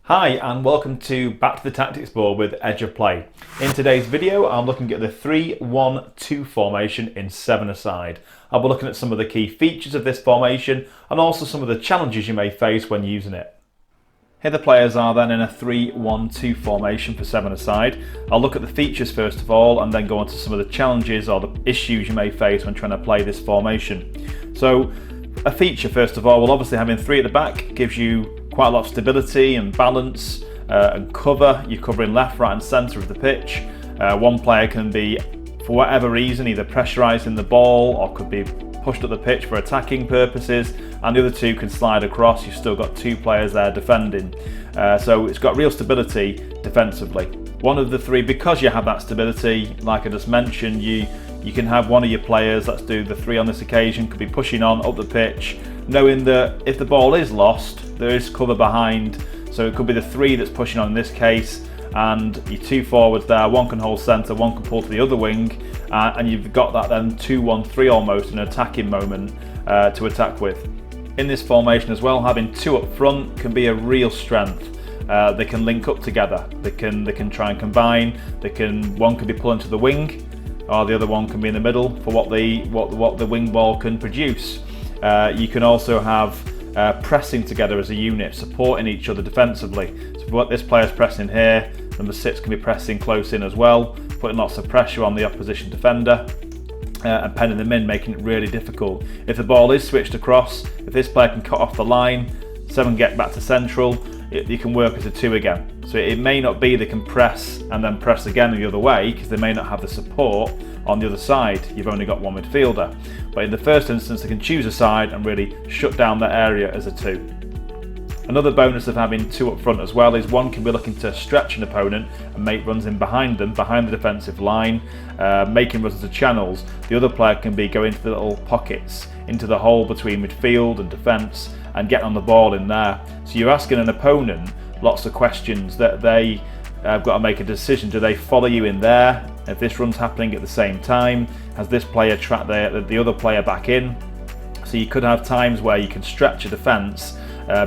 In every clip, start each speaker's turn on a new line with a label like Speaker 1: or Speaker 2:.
Speaker 1: Hi and welcome to Back to the Tactics board with Edge of Play. In today's video I'm looking at the 3-1-2 formation in 7-a-side. I'll be looking at some of the key features of this formation and also some of the challenges you may face when using it. Here the players are then in a 3-1-2 formation for 7-a-side. I'll look at the features first of all and then go on to some of the challenges or the issues you may face when trying to play this formation. So a feature first of all, well obviously having 3 at the back gives you quite a lot of stability and balance and cover. You're covering left, right and centre of the pitch. One player can be, for whatever reason, either pressurising the ball or could be pushed up the pitch for attacking purposes, and the other two can slide across. You've still got 2 players there defending. So it's got real stability defensively. One of the 3, because you have that stability, like I just mentioned, you can have one of your players, let's do the 3 on this occasion, could be pushing on up the pitch, knowing that if the ball is lost, there is cover behind. So it could be the 3 that's pushing on in this case, and your 2 forwards there, one can hold centre, one can pull to the other wing, and you've got that then 2-1-3 almost, an attacking moment to attack with. In this formation as well, having 2 up front can be a real strength. They can link up together, they can try and combine, one can be pulling to the wing, or the other one can be in the middle for what the wing ball can produce. You can also have pressing together as a unit, supporting each other defensively. So what this player's pressing here, number 6 can be pressing close in as well, putting lots of pressure on the opposition defender and penning them in, making it really difficult. If the ball is switched across, if this player can cut off the line, 7 get back to central, you can work as a 2 again. So it may not be they can press and then press again the other way, because they may not have the support on the other side. You've only got one midfielder. But in the first instance, they can choose a side and really shut down that area as a 2. Another bonus of having 2 up front as well is one can be looking to stretch an opponent and make runs in behind them, behind the defensive line, making runs into channels. The other player can be going into the little pockets, into the hole between midfield and defence, and getting on the ball in there. So you're asking an opponent lots of questions that they have got to make a decision. Do they follow you in there? If this run's happening at the same time, has this player tracked the other player back in? So you could have times where you can stretch a defence.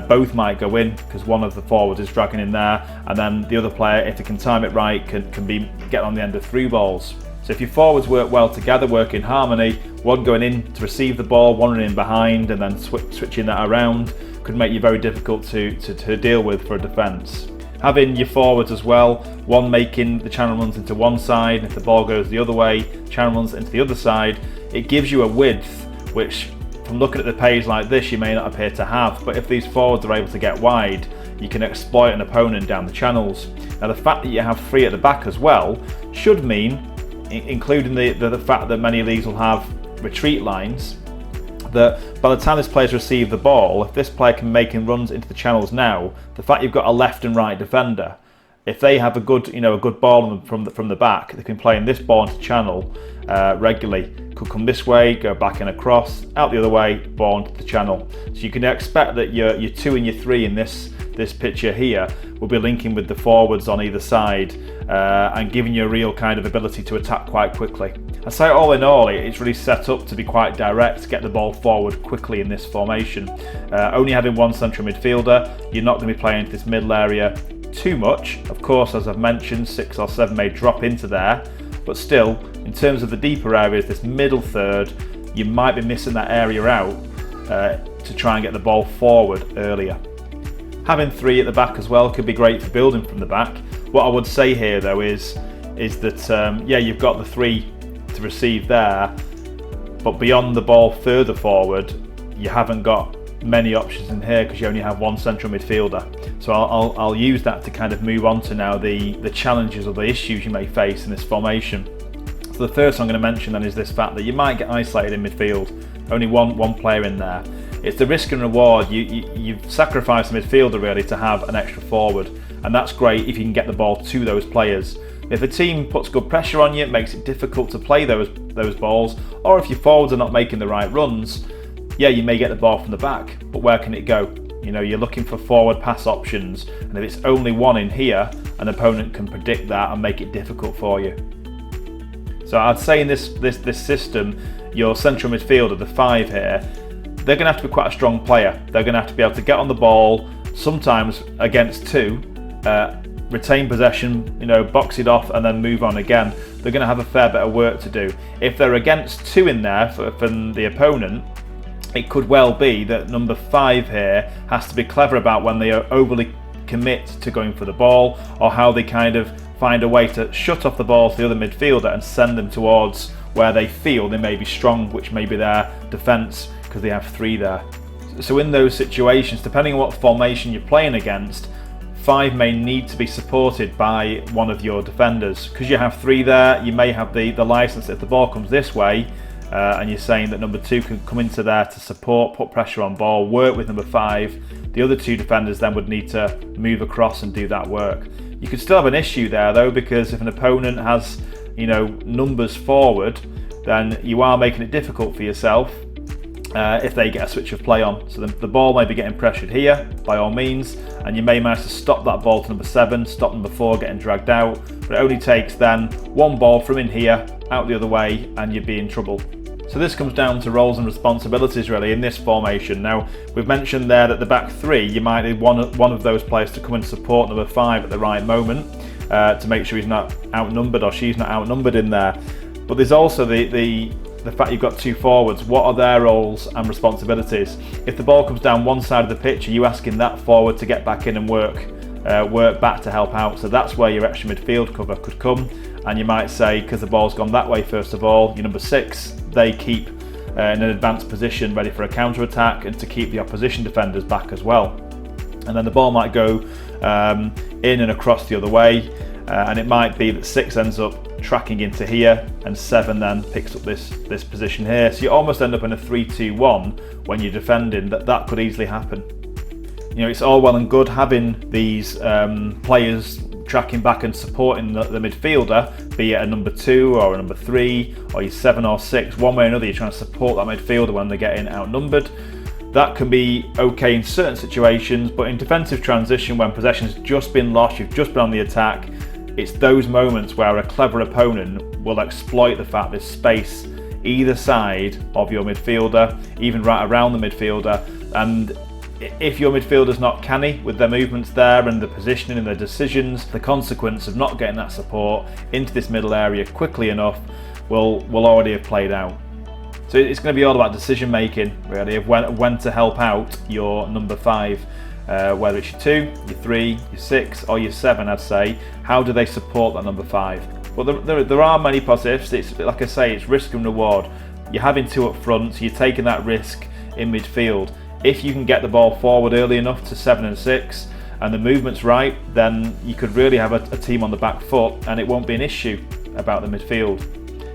Speaker 1: Both might go in because one of the forwards is dragging in there, and then the other player, if they can time it right, can be getting on the end of through balls. So if your forwards work well together, work in harmony, one going in to receive the ball, one running in behind, and then switching that around, could make you very difficult to deal with for a defence. Having your forwards as well, one making the channel runs into one side, and if the ball goes the other way, channel runs into the other side, it gives you a width which, from looking at the page like this, you may not appear to have. But if these forwards are able to get wide, you can exploit an opponent down the channels. Now the fact that you have 3 at the back as well should mean, including the fact that many leagues will have retreat lines, that by the time this player's received the ball, if this player can make runs into the channels now, the fact you've got a left and right defender, if they have a good ball from the back, they can play in this ball into channel regularly. Could come this way, go back and across, out the other way, ball into the channel. So you can expect that your 2 and your 3 in this picture here will be linking with the forwards on either side and giving you a real kind of ability to attack quite quickly. I say all in all, it's really set up to be quite direct, get the ball forward quickly in this formation. Only having one central midfielder, you're not going to be playing into this middle area too much. Of course, as I've mentioned, 6 or 7 may drop into there, but still, in terms of the deeper areas, this middle third, you might be missing that area out to try and get the ball forward earlier. Having 3 at the back as well could be great for building from the back. What I would say here though is that yeah, you've got the 3 to receive there, but beyond the ball further forward, you haven't got many options in here because you only have one central midfielder. So I'll use that to kind of move on to now the challenges or the issues you may face in this formation. So the first I'm going to mention then is this fact that you might get isolated in midfield, only one player in there. It's the risk and reward. You've sacrificed the midfielder really to have an extra forward, and that's great if you can get the ball to those players. If a team puts good pressure on you, it makes it difficult to play those balls, or if your forwards are not making the right runs, yeah, you may get the ball from the back, but where can it go? You're looking for forward pass options, and if it's only one in here, an opponent can predict that and make it difficult for you. So I'd say in this system, your central midfielder, the 5 here, they're going to have to be quite a strong player. They're going to have to be able to get on the ball, sometimes against 2, retain possession, box it off and then move on again, they're going to have a fair bit of work to do. If they're against 2 in there from the opponent, it could well be that number 5 here has to be clever about when they overly commit to going for the ball, or how they kind of find a way to shut off the ball to the other midfielder and send them towards where they feel they may be strong, which may be their defence, because they have 3 there. So in those situations, depending on what formation you're playing against, 5 may need to be supported by one of your defenders. Because you have 3 there, you may have the license if the ball comes this way, and you're saying that number 2 can come into there to support, put pressure on ball, work with number 5. The other 2 defenders then would need to move across and do that work. You could still have an issue there though, because if an opponent has numbers forward, then you are making it difficult for yourself if they get a switch of play on. So the ball may be getting pressured here, by all means, and you may manage to stop that ball to number 7, stop number 4 getting dragged out, but it only takes then 1 ball from in here, out the other way, and you'd be in trouble. So this comes down to roles and responsibilities really in this formation. Now, we've mentioned there that the back 3, you might need one of those players to come and support number 5 at the right moment to make sure he's not outnumbered or she's not outnumbered in there. But there's also the fact you've got 2 forwards. What are their roles and responsibilities? If the ball comes down one side of the pitch, are you asking that forward to get back in and work back to help out? So that's where your extra midfield cover could come. And you might say, because the ball's gone that way first of all, your number 6, they keep in an advanced position ready for a counter attack and to keep the opposition defenders back as well. And then the ball might go in and across the other way, and it might be that 6 ends up tracking into here and 7 then picks up this position here. So you almost end up in a 3-2-1 when you're defending. That could easily happen. It's all well and good having these players tracking back and supporting the midfielder, be it a number 2 or a number 3 or your 7 or 6, one way or another you're trying to support that midfielder when they're getting outnumbered. That can be okay in certain situations, but in defensive transition, when possession's just been lost, you've just been on the attack, it's those moments where a clever opponent will exploit the fact there's space either side of your midfielder, even right around the midfielder, and if your midfielder's not canny with their movements there and the positioning and their decisions, the consequence of not getting that support into this middle area quickly enough will already have played out. So it's going to be all about decision making really, of when to help out your number 5, whether it's your 2, your 3, your 6 or your 7. I'd say, how do they support that number 5? But there are many positives. It's like I say, it's risk and reward. You're having 2 up front, so you're taking that risk in midfield. If you can get the ball forward early enough to 7 and 6 and the movement's right, then you could really have a team on the back foot and it won't be an issue about the midfield.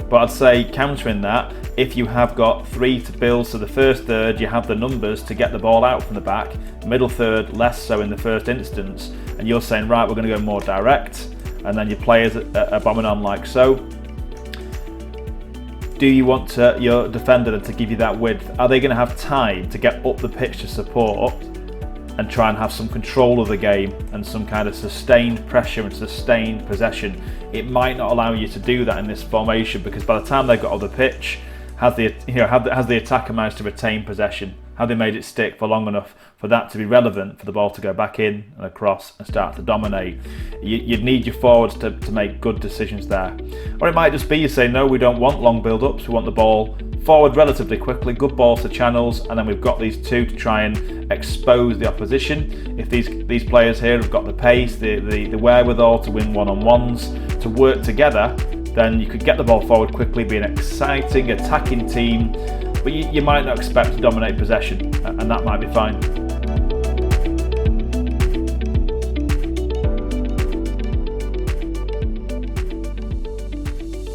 Speaker 1: But I'd say countering that, if you have got 3 to build, so the first third you have the numbers to get the ball out from the back, middle third less so in the first instance, and you're saying right, we're going to go more direct, and then your players are bombing on like so. Do you want your defender to give you that width? Are they going to have time to get up the pitch to support and try and have some control of the game and some kind of sustained pressure and sustained possession? It might not allow you to do that in this formation, because by the time they've got on the pitch, has the attacker managed to retain possession? Have they made it stick for long enough for that to be relevant for the ball to go back in and across and start to dominate? You'd need your forwards to make good decisions there. Or it might just be you say, no, we don't want long build-ups, we want the ball forward relatively quickly, good balls to channels, and then we've got these 2 to try and expose the opposition. If these players here have got the pace, the wherewithal to win one-on-ones, to work together, then you could get the ball forward quickly, be an exciting, attacking team, but you might not expect to dominate possession, and that might be fine.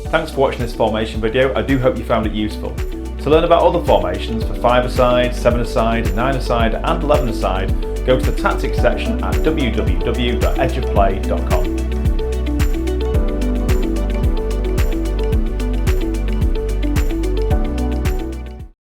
Speaker 1: Thanks for watching this formation video. I do hope you found it useful. To learn about other formations for 5-a-side, 7-a-side, 9-a-side and 11-a-side, go to the tactics section at www.edgeofplay.com.